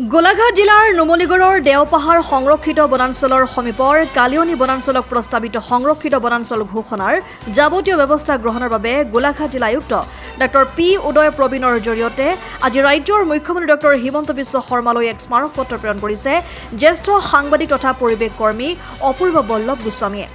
গোলাঘাট জিলাৰ নুমলীগড়ৰ দেওপাহাৰ সংৰক্ষিত বনাঞ্চলৰ সমীপৰ কালিয়নী বনাঞ্চলক প্ৰস্তাৱিত সংৰক্ষিত বনাঞ্চল ঘোষণাৰ যাৱতীয় ব্যৱস্থা গ্ৰহণৰ বাবে গোলাঘাট জিলা আয়ুক্ত ডক্টৰ পি উদয় প্ৰবীণৰ জৰিয়তে আজি ৰাজ্যৰ মুখ্যমন্ত্ৰী ডক্টৰ হিমন্ত বিশ্ব শৰ্মালৈ এক স্মাৰক পত্ৰ প্ৰেৰণ কৰিছে জ্যেষ্ঠ সাংবাদিক তথা পৰিৱেশ কৰ্মী অপূৰ্ব বল্লভ গোস্বামীয়ে।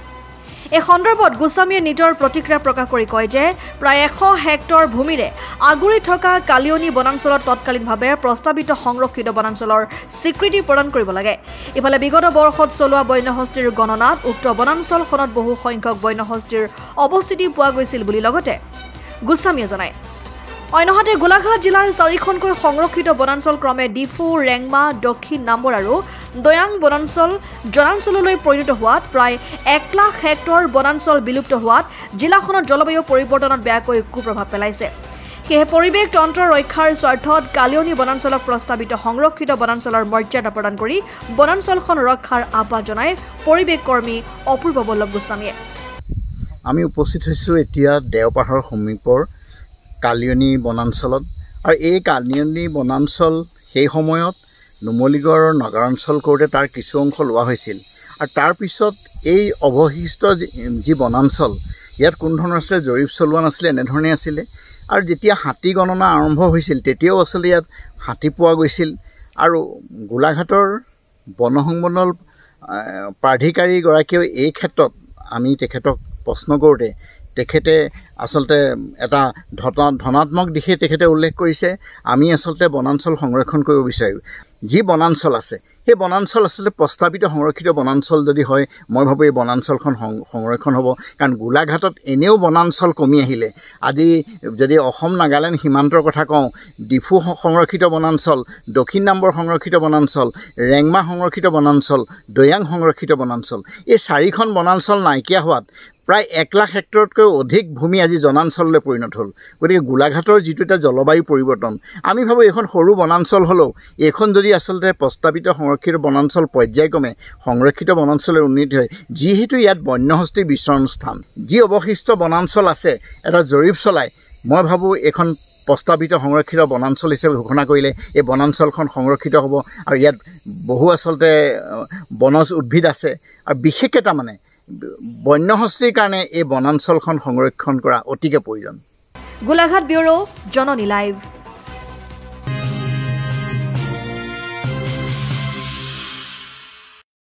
এই সন্দৰ্ভত গোস্বামীয়ে নিজৰ প্ৰতিক্ৰিয়া প্ৰকাশ কৰি কয় যে প্ৰায় 100 হেক্টৰ ভূমিৰে আগুৰি থকা কালিয়নী বনাঞ্চলত তৎকালীনভাৱে প্ৰস্তাৱিত সংৰক্ষিত বনাঞ্চলৰ স্বীকৃতি প্ৰদান কৰিব লাগে। ইফালে বিগত বৰ্ষত চলোৱা বন্যহস্তীৰ গণনাত উক্ত বনাঞ্চলখনত বহু সংখ্যক বন্যহস্তীৰ অৱস্থিতি পোৱা গৈছিল বুলি লগতে গোস্বামীয়ে জনায়। অন্যহাতে গোলাঘাট জিলাৰ 4খনকৈ সংৰক্ষিত বনাঞ্চল ক্ৰমে ডিফু, ৰেংমা, দক্ষিণ নাম্বৰ আৰু দয়াং বনাঞ্চল জনাঞ্চললৈ পৰিণত হোৱাত প্ৰায় 1 লাখ হেক্টৰ বনাঞ্চল বিলুপ্ত হোৱাত জিলাখনত জলবায়ু পৰিৱৰ্তনত বেয়াকৈ কুপ্ৰভাৱ পেলাইছে। সেয়ে পৰিৱেশ তন্ত্ৰ ৰক্ষাৰ স্বাৰ্থত কালিয়নী বনাঞ্চলক প্ৰস্তাৱিত সংৰক্ষিত বনাঞ্চলৰ মৰ্যাদা প্ৰদান কৰি বনাঞ্চলখন ৰক্ষাৰ আহ্বান জনায় পৰিৱেশ কৰ্মী অপূৰ্ব বল্লভ গোস্বামীয়ে। আমি উপস্থিত হৈছোঁ এতিয়া দেওপাহাৰ সমীপৰ কালিয়নী বনাঞ্চলত আৰু এই কালিয়নী বনাঞ্চল সেই সময়ত নুমলীগড়ৰ নগৰাঞ্চল কৰোঁতে তাৰ কিছু অংশ লোৱা হৈছিল আৰু তাৰ পিছত এই অৱশিষ্ট যি বনাঞ্চল ইয়াত কোনো ধৰণৰ আছিলে জৰীপ চলোৱা নাছিলে, এনেধৰণে আছিলে। আৰু যেতিয়া হাতী গণনা আৰম্ভ হৈছিল তেতিয়াও আচলতে ইয়াত হাতী পোৱা গৈছিল আৰু গোলাঘাটৰ বন সংমণ্ডল প্ৰাধিকাৰীগৰাকীয়েও এই ক্ষেত্ৰত আমি তেখেতক প্ৰশ্ন কৰোঁতে তেখেতে আচলতে এটা ধনাত্মক দিশে তেখেতে উল্লেখ কৰিছে। আমি আচলতে বনাঞ্চল সংৰক্ষণ কৰিব বিচাৰোঁ। যি বনাঞ্চল আছে সেই বনাঞ্চল আচলতে প্ৰস্তাৱিত সংৰক্ষিত বনাঞ্চল যদি হয় মই ভাবোঁ এই বনাঞ্চলখন সংৰক্ষণ হ'ব। কাৰণ গোলাঘাটত এনেও বনাঞ্চল কমি আহিলে। আজি যদি অসম নাগালেণ্ড সীমান্তৰ কথা কওঁ, ডিফু সংৰক্ষিত বনাঞ্চল, দক্ষিণ নাম্বৰ সংৰক্ষিত বনাঞ্চল, ৰেংমা সংৰক্ষিত বনাঞ্চল, দয়াং সংৰক্ষিত বনাঞ্চল, এই 4খন বনাঞ্চল নাইকিয়া হোৱাত প্ৰায় 1 লাখ হেক্টৰতকৈ অধিক ভূমি আজি জনাঞ্চললৈ পৰিণত হ'ল। গতিকে গোলাঘাটৰ যিটো এটা জলবায়ু পৰিৱৰ্তন, আমি ভাবোঁ এইখন সৰু বনাঞ্চল হ'লেও এইখন যদি আচলতে প্ৰস্তাৱিত সংৰক্ষিত বনাঞ্চল পৰ্যায়ক্ৰমে সংৰক্ষিত বনাঞ্চলৈ উন্নীত হয়, যিহেতু ইয়াত বন্যহস্তীৰ বিচৰণ স্থান, যি অৱশিষ্ট বনাঞ্চল আছে এটা জৰীপ চলাই মই ভাবোঁ এইখন প্ৰস্তাৱিত সংৰক্ষিত বনাঞ্চল হিচাপে ঘোষণা কৰিলে এই বনাঞ্চলখন সংৰক্ষিত হ'ব আৰু ইয়াত বহু আচলতে বনজ উদ্ভিদ আছে আৰু বিশেষকৈ তাৰমানে বন্যহস্তীৰ কাৰণে এই বনাঞ্চলখন সংৰক্ষণ কৰা অতিকে প্ৰয়োজন। গোলাঘাট ব্যুৰো জননী লাইভ।